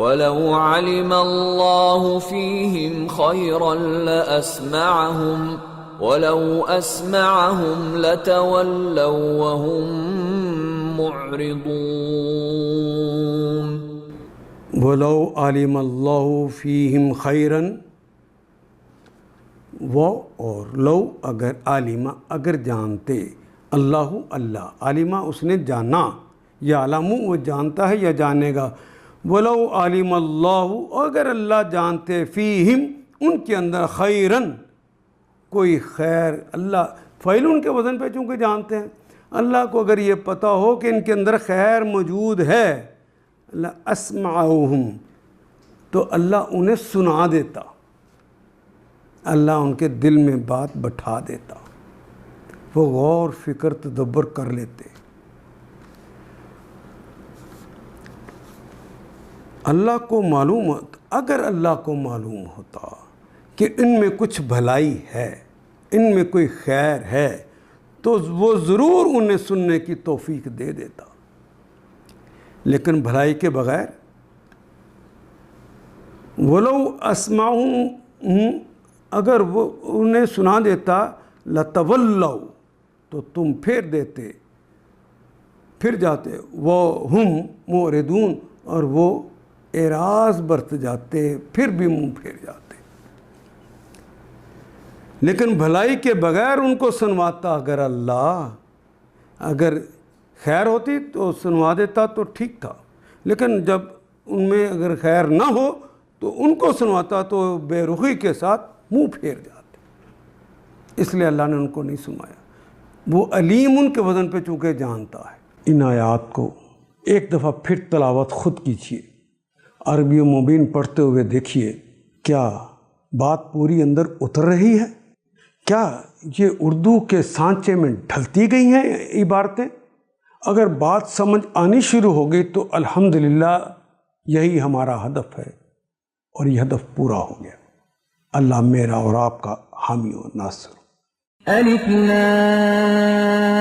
وَلَوْ عَلِمَ اللَّهُ فِيهِمْ خَيْرًا لَأَسْمَعَهُمْ وَلَوْ أَسْمَعَهُمْ لَتَوَلَّوْا وَهُمْ مُعْرِضُونَ۔ وَلَوْ عَلِمَ اللَّهُ فِيهِمْ خَيْرًا، وہ اور لو اگر عالمہ اگر جانتے، اللہ اللہ عالمہ اس نے جانا، یا علم وہ جانتا ہے یا جانے گا، ولو عالم اللہ اگر اللہ جانتے فیہم ان کے اندر خیرن کوئی خیر، اللہ فعل ان کے وزن پہ چونکہ جانتے ہیں، اللہ کو اگر یہ پتہ ہو کہ ان کے اندر خیر موجود ہے، لَأَسْمَعُهُمْ تو اللہ انہیں سنا دیتا، اللہ ان کے دل میں بات بٹھا دیتا، وہ غور فکر تدبر کر لیتے۔ اللہ کو معلوم ہوتا، اگر اللہ کو معلوم ہوتا کہ ان میں کچھ بھلائی ہے، ان میں کوئی خیر ہے، تو وہ ضرور انہیں سننے کی توفیق دے دیتا، لیکن بھلائی کے بغیر وَلَوْ أَسْمَعُهُمْ اگر وہ انہیں سنا دیتا لَتَوَلَّوْا تو تم پھر دیتے، پھر جاتے، وَهُمْ مُعْرِضُونَ اور وہ اعراض برت جاتے، پھر بھی منہ پھیر جاتے۔ لیکن بھلائی کے بغیر ان کو سنواتا اگر اللہ، اگر خیر ہوتی تو سنوا دیتا تو ٹھیک تھا، لیکن جب ان میں اگر خیر نہ ہو تو ان کو سنواتا تو بے رخی کے ساتھ منہ پھیر جاتے، اس لیے اللہ نے ان کو نہیں سنوایا۔ وہ علیم ان کے وزن پہ چونکہ جانتا ہے۔ ان آیات کو ایک دفعہ پھر تلاوت خود کیجیے، عربی و مبین پڑھتے ہوئے دیکھیے کیا بات پوری اندر اتر رہی ہے، کیا یہ اردو کے سانچے میں ڈھلتی گئی ہیں عبارتیں۔ اگر بات سمجھ آنی شروع ہو گئی تو الحمدللہ یہی ہمارا ہدف ہے، اور یہ ہدف پورا ہو گیا۔ اللہ میرا اور آپ کا حامی و ناصر۔ الف لام